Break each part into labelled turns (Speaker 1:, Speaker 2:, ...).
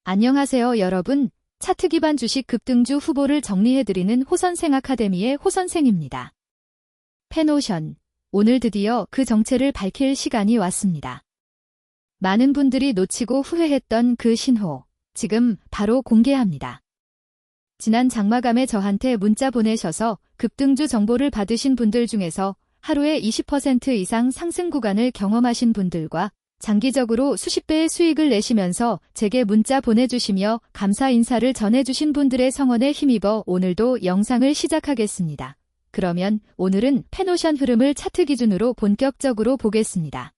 Speaker 1: 안녕하세요, 여러분. 차트 기반 주식 급등주 후보를 정리해드리는 호선생 아카데미의 호선생입니다. 펜오션. 오늘 드디어 그 정체를 밝힐 시간이 왔습니다. 많은 분들이 놓치고 후회했던 그 신호. 지금 바로 공개합니다. 지난 장마감에 저한테 문자 보내셔서 급등주 정보를 받으신 분들 중에서 하루에 20% 이상 상승 구간을 경험하신 분들과 장기적으로 수십 배의 수익을 내시면서 제게 문자 보내주시며 감사 인사를 전해주신 분들의 성원에 힘입어 오늘도 영상을 시작하겠습니다. 그러면 오늘은 펜오션 흐름을 차트 기준으로 본격적으로 보겠습니다.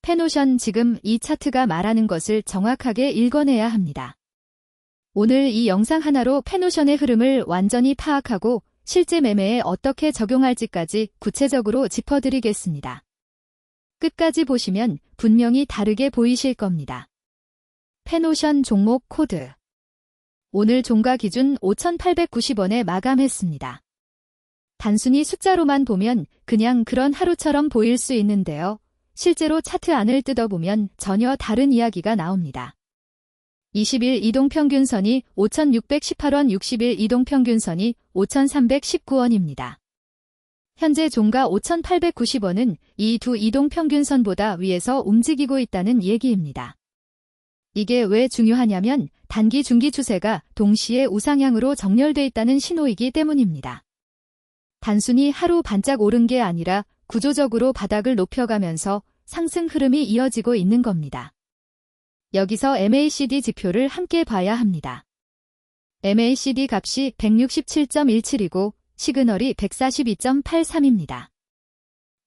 Speaker 1: 펜오션, 지금 이 차트가 말하는 것을 정확하게 읽어내야 합니다. 오늘 이 영상 하나로 펜오션의 흐름을 완전히 파악하고 실제 매매에 어떻게 적용할지까지 구체적으로 짚어드리겠습니다. 끝까지 보시면 분명히 다르게 보이실 겁니다. 펜오션 종목 코드. 오늘 종가 기준 5,890원에 마감했습니다. 단순히 숫자로만 보면 그냥 그런 하루처럼 보일 수 있는데요. 실제로 차트 안을 뜯어보면 전혀 다른 이야기가 나옵니다. 20일 이동평균선이 5,618원, 60일 이동평균선이 5,319원입니다. 현재 종가 5,890원은 이 두 이동평균선보다 위에서 움직이고 있다는 얘기입니다. 이게 왜 중요하냐면 단기 중기 추세가 동시에 우상향으로 정렬돼 있다는 신호이기 때문입니다. 단순히 하루 반짝 오른 게 아니라 구조적으로 바닥을 높여가면서 상승 흐름이 이어지고 있는 겁니다. 여기서 MACD 지표를 함께 봐야 합니다. MACD 값이 167.17이고 시그널이 142.83입니다.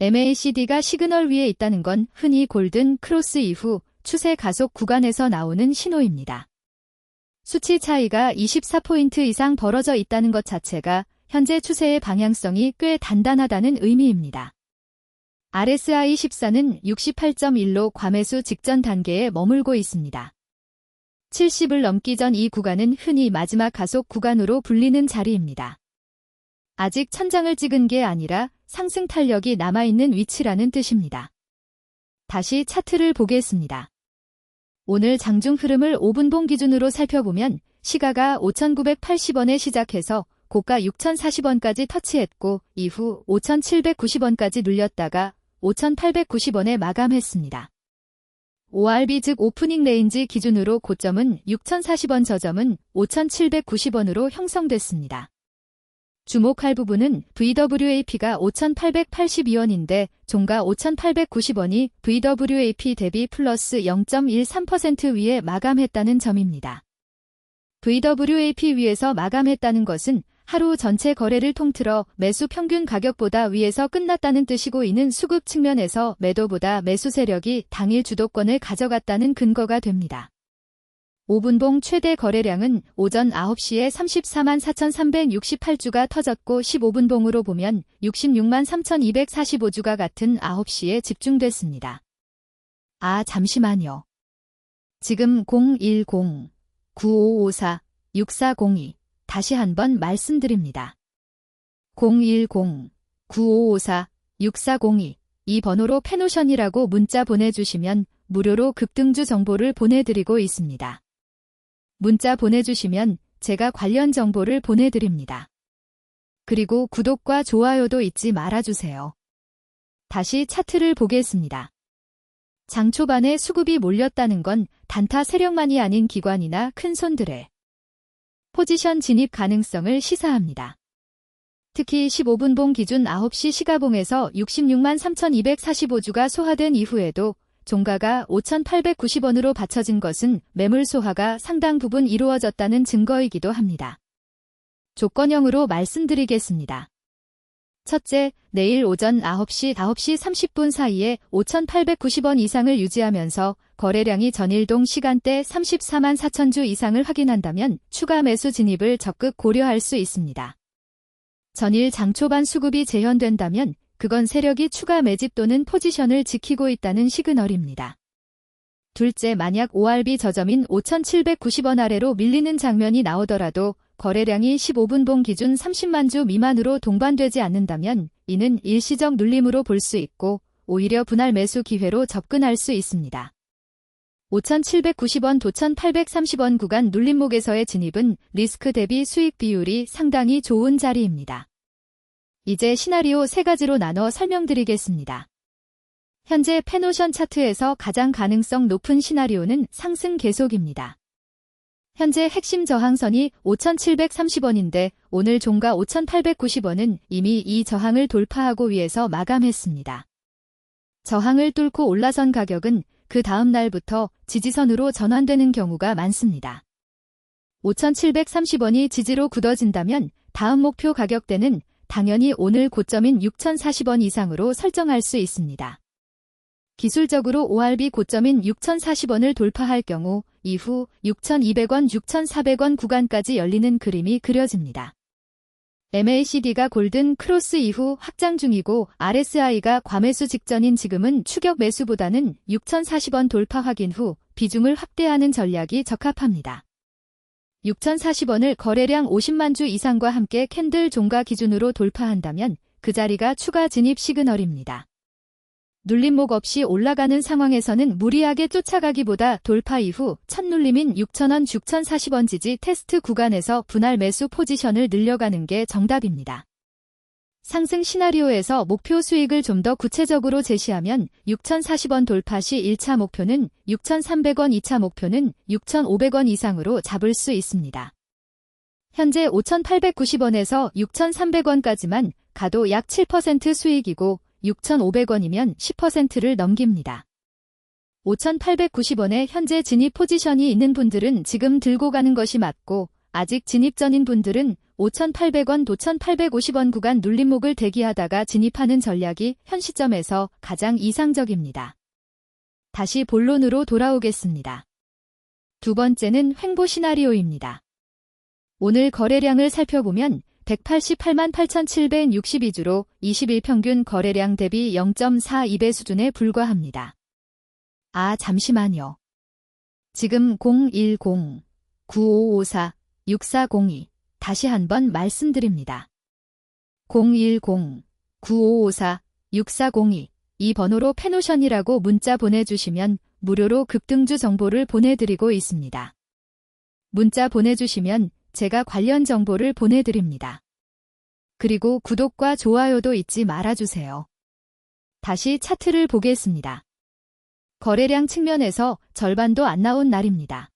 Speaker 1: MACD가 시그널 위에 있다는 건 흔히 골든 크로스 이후 추세 가속 구간에서 나오는 신호입니다. 수치 차이가 24포인트 이상 벌어져 있다는 것 자체가 현재 추세의 방향성이 꽤 단단하다는 의미입니다. RSI 14는 68.1로 과매수 직전 단계에 머물고 있습니다. 70을 넘기 전 이 구간은 흔히 마지막 가속 구간으로 불리는 자리입니다. 아직 천장을 찍은 게 아니라 상승 탄력이 남아있는 위치라는 뜻입니다. 다시 차트를 보겠습니다. 오늘 장중 흐름을 5분봉 기준으로 살펴보면 시가가 5,980원에 시작해서 고가 6,040원까지 터치했고 이후 5,790원까지 눌렸다가 5,890원에 마감했습니다. ORB 즉 오프닝 레인지 기준으로 고점은 6,040원, 저점은 5,790원으로 형성됐습니다. 주목할 부분은 VWAP가 5,882원인데 종가 5,890원이 VWAP 대비 플러스 0.13% 위에 마감했다는 점입니다. VWAP 위에서 마감했다는 것은 하루 전체 거래를 통틀어 매수 평균 가격보다 위에서 끝났다는 뜻이고 이는 수급 측면에서 매도보다 매수 세력이 당일 주도권을 가져갔다는 근거가 됩니다. 5분봉 최대 거래량은 오전 9시에 34만 4,368주가 터졌고 15분봉으로 보면 66만 3,245주가 같은 9시에 집중됐습니다. 잠시만요. 지금 010-9554-6402 다시 한번 말씀드립니다. 010-9554-6402 이 번호로 펜오션이라고 문자 보내주시면 무료로 급등주 정보를 보내드리고 있습니다. 문자 보내주시면 제가 관련 정보를 보내드립니다. 그리고 구독과 좋아요도 잊지 말아주세요. 다시 차트를 보겠습니다. 장 초반에 수급이 몰렸다는 건 단타 세력만이 아닌 기관이나 큰 손들의 포지션 진입 가능성을 시사합니다. 특히 15분봉 기준 9시 시가봉에서 66만 3,245주가 소화된 이후에도 종가가 5,890원으로 받쳐진 것은 매물 소화가 상당 부분 이루어졌다는 증거이기도 합니다. 조건형으로 말씀드리겠습니다. 첫째, 내일 오전 9시 30분 사이에 5,890원 이상을 유지하면서 거래량이 전일동 시간대 34만 4천주 이상을 확인한다면 추가 매수 진입을 적극 고려할 수 있습니다. 전일 장초반 수급이 재현된다면 그건 세력이 추가 매집 또는 포지션을 지키고 있다는 시그널입니다. 둘째, 만약 ORB 저점인 5,790원 아래로 밀리는 장면이 나오더라도 거래량이 15분봉 기준 30만 주 미만으로 동반되지 않는다면 이는 일시적 눌림으로 볼 수 있고 오히려 분할 매수 기회로 접근할 수 있습니다. 5,790원 도천 830원 구간 눌림목에서의 진입은 리스크 대비 수익 비율이 상당히 좋은 자리입니다. 이제 시나리오 3가지로 나눠 설명드리겠습니다. 현재 펜오션 차트에서 가장 가능성 높은 시나리오는 상승 계속입니다. 현재 핵심 저항선이 5,730원인데 오늘 종가 5,890원은 이미 이 저항을 돌파하고 위에서 마감했습니다. 저항을 뚫고 올라선 가격은 그 다음 날부터 지지선으로 전환되는 경우가 많습니다. 5,730원이 지지로 굳어진다면 다음 목표 가격대는 당연히 오늘 고점인 6,040원 이상으로 설정할 수 있습니다. 기술적으로 ORB 고점인 6,040원을 돌파할 경우 이후 6,200원, 6,400원 구간까지 열리는 그림이 그려집니다. MACD가 골든 크로스 이후 확장 중이고 RSI가 과매수 직전인 지금은 추격 매수보다는 6,040원 돌파 확인 후 비중을 확대하는 전략이 적합합니다. 6,040원을 거래량 50만 주 이상과 함께 캔들 종가 기준으로 돌파한다면 그 자리가 추가 진입 시그널입니다. 눌림목 없이 올라가는 상황에서는 무리하게 쫓아가기보다 돌파 이후 첫 눌림인 6,000원, 6,040원 지지 테스트 구간에서 분할 매수 포지션을 늘려가는 게 정답입니다. 상승 시나리오에서 목표 수익을 좀 더 구체적으로 제시하면 6,040원 돌파 시 1차 목표는 6,300원, 2차 목표는 6,500원 이상으로 잡을 수 있습니다. 현재 5,890원에서 6,300원까지만 가도 약 7% 수익이고 6,500원이면 10%를 넘깁니다. 5,890원에 현재 진입 포지션이 있는 분들은 지금 들고 가는 것이 맞고 아직 진입 전인 분들은 5,800원, 5,850원 구간 눌림목을 대기하다가 진입하는 전략이 현 시점에서 가장 이상적입니다. 다시 본론으로 돌아오겠습니다. 두 번째는 횡보 시나리오입니다. 오늘 거래량을 살펴보면 188만 8,762주로 20일 평균 거래량 대비 0.42배 수준에 불과합니다. 아, 잠시만요. 지금 010-9554-6402 다시 한번 말씀드립니다. 010-9554-6402 이 번호로 펜오션이라고 문자 보내주시면 무료로 급등주 정보를 보내드리고 있습니다. 문자 보내주시면 제가 관련 정보를 보내드립니다. 그리고 구독과 좋아요도 잊지 말아주세요. 다시 차트를 보겠습니다. 거래량 측면에서 절반도 안 나온 날입니다.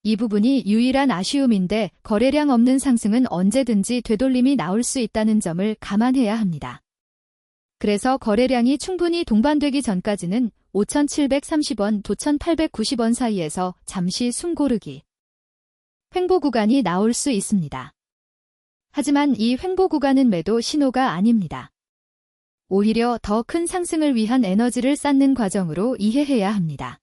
Speaker 1: 이 부분이 유일한 아쉬움인데 거래량 없는 상승은 언제든지 되돌림이 나올 수 있다는 점을 감안해야 합니다. 그래서 거래량이 충분히 동반되기 전까지는 5,730원, 5,890원 사이에서 잠시 숨 고르기. 횡보 구간이 나올 수 있습니다. 하지만 이 횡보 구간은 매도 신호가 아닙니다. 오히려 더 큰 상승을 위한 에너지를 쌓는 과정으로 이해해야 합니다.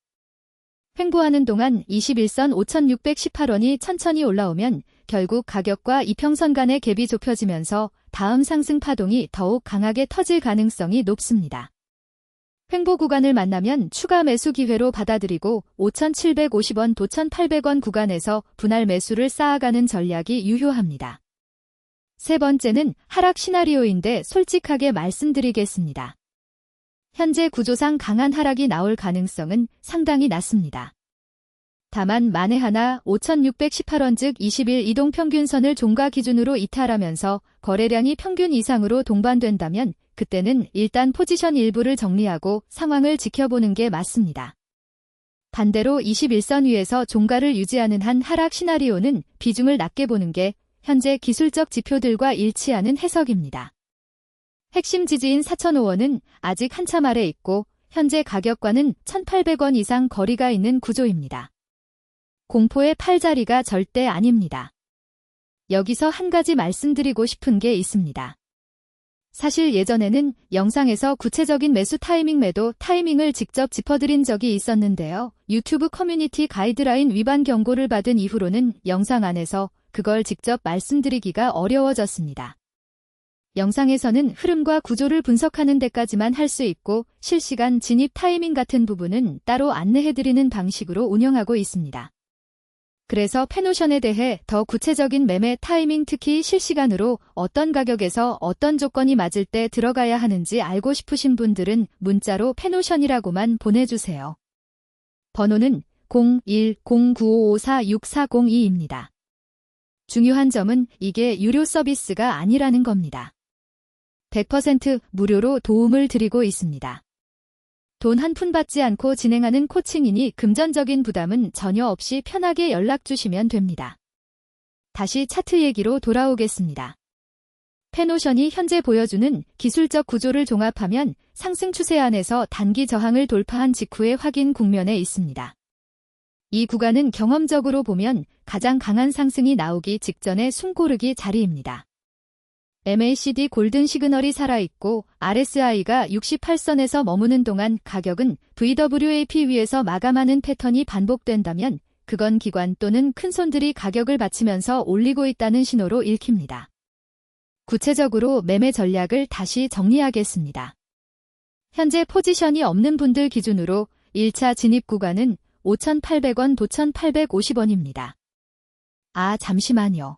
Speaker 1: 횡보하는 동안 21선 5,618원이 천천히 올라오면 결국 가격과 이평선 간의 갭이 좁혀지면서 다음 상승 파동이 더욱 강하게 터질 가능성이 높습니다. 횡보 구간을 만나면 추가 매수 기회로 받아들이고 5,750원, 5,800원 구간에서 분할 매수를 쌓아가는 전략이 유효합니다. 세 번째는 하락 시나리오인데 솔직하게 말씀드리겠습니다. 현재 구조상 강한 하락이 나올 가능성은 상당히 낮습니다. 다만 만에 하나 5,618원 즉 20일 이동평균선을 종가 기준으로 이탈하면서 거래량이 평균 이상으로 동반된다면 그때는 일단 포지션 일부를 정리하고 상황을 지켜보는 게 맞습니다. 반대로 21선 위에서 종가를 유지하는 한 하락 시나리오는 비중을 낮게 보는 게 현재 기술적 지표들과 일치하는 해석입니다. 핵심 지지인 4,005원은 아직 한참 아래 있고 현재 가격과는 1,800원 이상 거리가 있는 구조입니다. 공포의 팔자리가 절대 아닙니다. 여기서 한 가지 말씀드리고 싶은 게 있습니다. 사실 예전에는 영상에서 구체적인 매수 타이밍 매도 타이밍을 직접 짚어드린 적이 있었는데요. 유튜브 커뮤니티 가이드라인 위반 경고를 받은 이후로는 영상 안에서 그걸 직접 말씀드리기가 어려워졌습니다. 영상에서는 흐름과 구조를 분석하는 데까지만 할 수 있고 실시간 진입 타이밍 같은 부분은 따로 안내해드리는 방식으로 운영하고 있습니다. 그래서 펜오션에 대해 더 구체적인 매매 타이밍 특히 실시간으로 어떤 가격에서 어떤 조건이 맞을 때 들어가야 하는지 알고 싶으신 분들은 문자로 펜오션이라고만 보내주세요. 번호는 0109554642입니다. 중요한 점은 이게 유료 서비스가 아니라는 겁니다. 100% 무료로 도움을 드리고 있습니다. 돈 한 푼 받지 않고 진행하는 코칭이니 금전적인 부담은 전혀 없이 편하게 연락 주시면 됩니다. 다시 차트 얘기로 돌아오겠습니다. 페노션이 현재 보여주는 기술적 구조를 종합하면 상승 추세 안에서 단기 저항을 돌파한 직후의 확인 국면에 있습니다. 이 구간은 경험적으로 보면 가장 강한 상승이 나오기 직전의 숨고르기 자리입니다. MACD 골든 시그널이 살아있고 RSI가 68선에서 머무는 동안 가격은 VWAP 위에서 마감하는 패턴이 반복된다면 그건 기관 또는 큰손들이 가격을 받치면서 올리고 있다는 신호로 읽힙니다. 구체적으로 매매 전략을 다시 정리하겠습니다. 현재 포지션이 없는 분들 기준으로 1차 진입 구간은 5,800원 도천 850원입니다. 아, 잠시만요.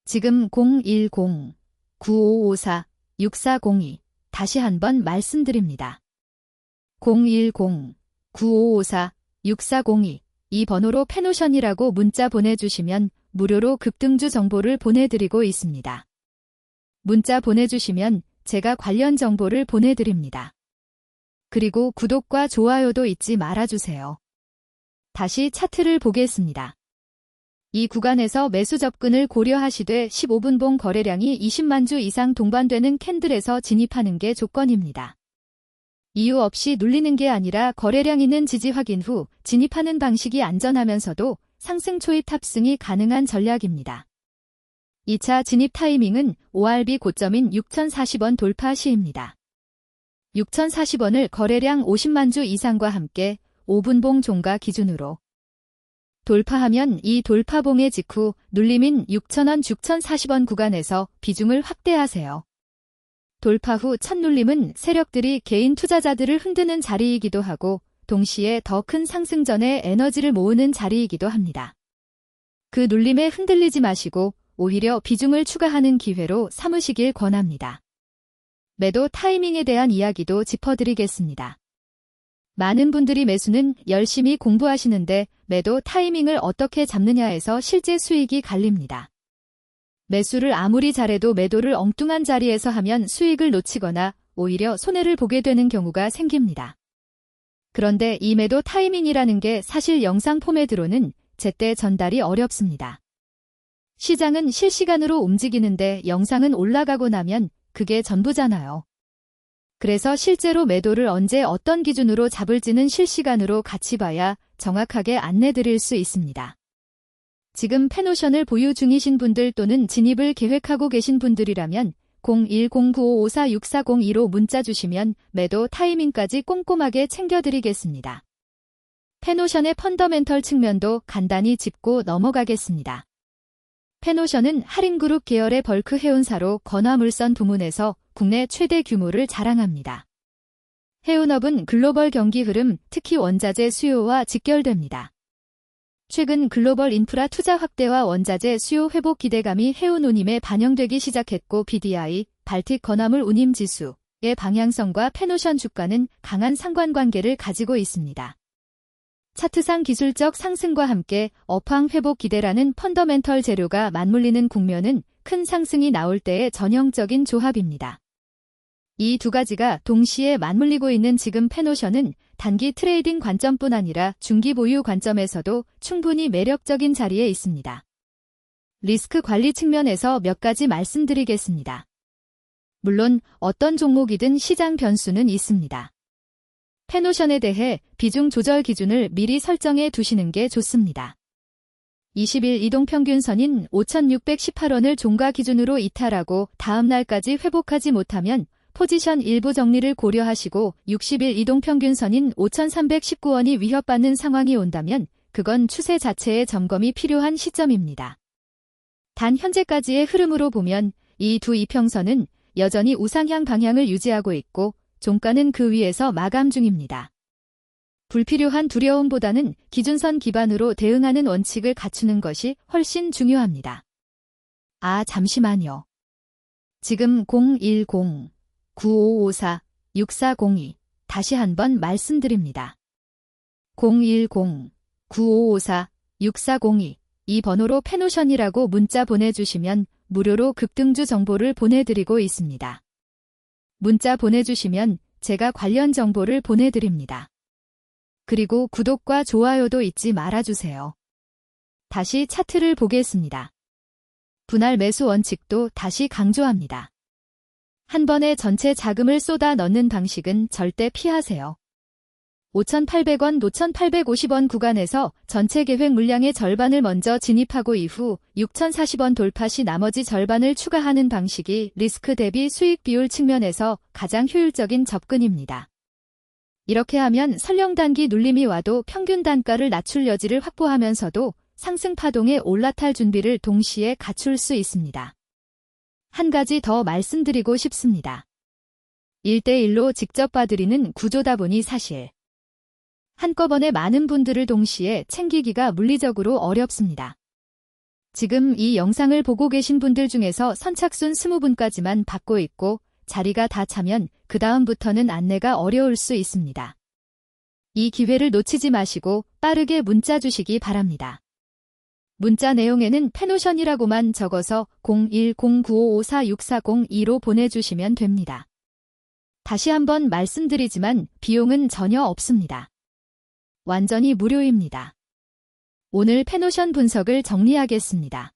Speaker 1: 지금 010-9554-6402 다시 한번 말씀드립니다. 010-9554-6402 이 번호로 페노션이라고 문자 보내주시면 무료로 급등주 정보를 보내드리고 있습니다. 문자 보내주시면 제가 관련 정보를 보내드립니다. 그리고 구독과 좋아요도 잊지 말아주세요. 다시 차트를 보겠습니다. 이 구간에서 매수 접근을 고려하시되 15분봉 거래량이 20만 주 이상 동반되는 캔들에서 진입하는 게 조건입니다. 이유 없이 눌리는 게 아니라 거래량 있는 지지 확인 후 진입하는 방식이 안전하면서도 상승 초입 탑승이 가능한 전략입니다. 2차 진입 타이밍은 ORB 고점인 6,040원 돌파 시입니다. 6,040원을 거래량 50만 주 이상과 함께 5분봉 종가 기준으로 돌파하면 이 돌파봉의 직후 눌림인 6,000원 6,040원 구간에서 비중을 확대하세요. 돌파 후 첫 눌림은 세력들이 개인 투자자들을 흔드는 자리이기도 하고 동시에 더 큰 상승 전에 에너지를 모으는 자리이기도 합니다. 그 눌림에 흔들리지 마시고 오히려 비중을 추가하는 기회로 삼으시길 권합니다. 매도 타이밍에 대한 이야기도 짚어드리겠습니다. 많은 분들이 매수는 열심히 공부하시는데 매도 타이밍을 어떻게 잡느냐에서 실제 수익이 갈립니다. 매수를 아무리 잘해도 매도를 엉뚱한 자리에서 하면 수익을 놓치거나 오히려 손해를 보게 되는 경우가 생깁니다. 그런데 이 매도 타이밍이라는 게 사실 영상 포맷으로는 제때 전달이 어렵습니다. 시장은 실시간으로 움직이는데 영상은 올라가고 나면 그게 전부잖아요. 그래서 실제로 매도를 언제 어떤 기준으로 잡을지는 실시간으로 같이 봐야 정확하게 안내드릴 수 있습니다. 지금 페노션을 보유 중이신 분들 또는 진입을 계획하고 계신 분들이라면 0109554642로 문자 주시면 매도 타이밍까지 꼼꼼하게 챙겨드리겠습니다. 페노션의 펀더멘털 측면도 간단히 짚고 넘어가겠습니다. 페노션은 할인그룹 계열의 벌크 해운사로 건화물선 부문에서 국내 최대 규모를 자랑합니다. 해운업은 글로벌 경기 흐름, 특히 원자재 수요와 직결됩니다. 최근 글로벌 인프라 투자 확대와 원자재 수요 회복 기대감이 해운 운임에 반영되기 시작했고 BDI, 발틱 건화물 운임 지수의 방향성과 페노션 주가는 강한 상관관계를 가지고 있습니다. 차트상 기술적 상승과 함께 업황 회복 기대라는 펀더멘털 재료가 맞물리는 국면은 큰 상승이 나올 때의 전형적인 조합입니다. 이 두 가지가 동시에 맞물리고 있는 지금 페노션은 단기 트레이딩 관점뿐 아니라 중기 보유 관점에서도 충분히 매력적인 자리에 있습니다. 리스크 관리 측면에서 몇 가지 말씀드리겠습니다. 물론 어떤 종목이든 시장 변수는 있습니다. 페노션에 대해 비중 조절 기준을 미리 설정해 두시는 게 좋습니다. 20일 이동평균선인 5,618원을 종가 기준으로 이탈하고 다음 날까지 회복하지 못하면 포지션 일부 정리를 고려하시고 60일 이동평균선인 5,319원이 위협받는 상황이 온다면 그건 추세 자체의 점검이 필요한 시점입니다. 단 현재까지의 흐름으로 보면 이 두 이평선은 여전히 우상향 방향을 유지하고 있고 종가는 그 위에서 마감 중입니다. 불필요한 두려움보다는 기준선 기반으로 대응하는 원칙을 갖추는 것이 훨씬 중요합니다. 아, 잠시만요. 지금 010-9554-6402 다시 한번 말씀드립니다. 010-9554-6402 이 번호로 페노션이라고 문자 보내주시면 무료로 급등주 정보를 보내드리고 있습니다. 문자 보내주시면 제가 관련 정보를 보내드립니다. 그리고 구독과 좋아요도 잊지 말아주세요. 다시 차트를 보겠습니다. 분할 매수 원칙도 다시 강조합니다. 한 번에 전체 자금을 쏟아 넣는 방식은 절대 피하세요. 5,800원, 5,850원 구간에서 전체 계획 물량의 절반을 먼저 진입하고 이후 6,040원 돌파 시 나머지 절반을 추가하는 방식이 리스크 대비 수익 비율 측면에서 가장 효율적인 접근입니다. 이렇게 하면 설령 단기 눌림이 와도 평균 단가를 낮출 여지를 확보하면서도 상승 파동에 올라탈 준비를 동시에 갖출 수 있습니다. 한 가지 더 말씀드리고 싶습니다. 1대1로 직접 봐드리는 구조다 보니 사실 한꺼번에 많은 분들을 동시에 챙기기가 물리적으로 어렵습니다. 지금 이 영상을 보고 계신 분들 중에서 선착순 20분까지만 받고 있고 자리가 다 차면 그 다음부터는 안내가 어려울 수 있습니다. 이 기회를 놓치지 마시고 빠르게 문자 주시기 바랍니다. 문자 내용에는 페노션이라고만 적어서 0109554640-2로 보내주시면 됩니다. 다시 한번 말씀드리지만 비용은 전혀 없습니다. 완전히 무료입니다. 오늘 페노션 분석을 정리하겠습니다.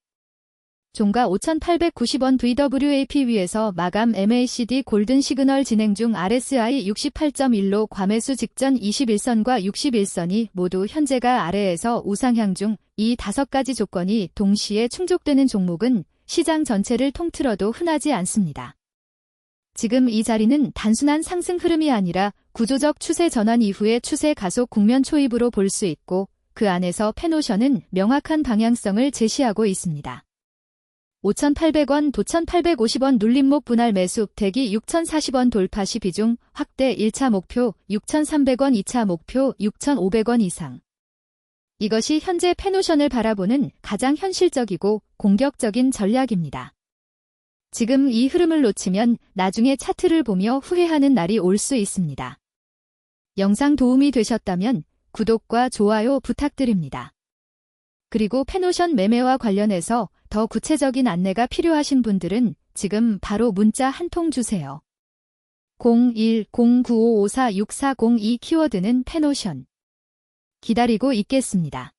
Speaker 1: 종가 5,890원 VWAP 위에서 마감 MACD 골든 시그널 진행 중 RSI 68.1로 과매수 직전 21선과 61선이 모두 현재가 아래에서 우상향 중 이 5가지 조건이 동시에 충족되는 종목은 시장 전체를 통틀어도 흔하지 않습니다. 지금 이 자리는 단순한 상승 흐름이 아니라 구조적 추세 전환 이후의 추세 가속 국면 초입으로 볼 수 있고 그 안에서 페노션은 명확한 방향성을 제시하고 있습니다. 5,800원, 5,850원 눌림목 분할 매수 대기 6,040원 돌파 시 비중 확대 1차 목표 6,300원 2차 목표 6,500원 이상. 이것이 현재 페노션을 바라보는 가장 현실적이고 공격적인 전략입니다. 지금 이 흐름을 놓치면 나중에 차트를 보며 후회하는 날이 올 수 있습니다. 영상 도움이 되셨다면 구독과 좋아요 부탁드립니다. 그리고 페노션 매매와 관련해서 더 구체적인 안내가 필요하신 분들은 지금 바로 문자 한 통 주세요. 0109554640 이 키워드는 페노션. 기다리고 있겠습니다.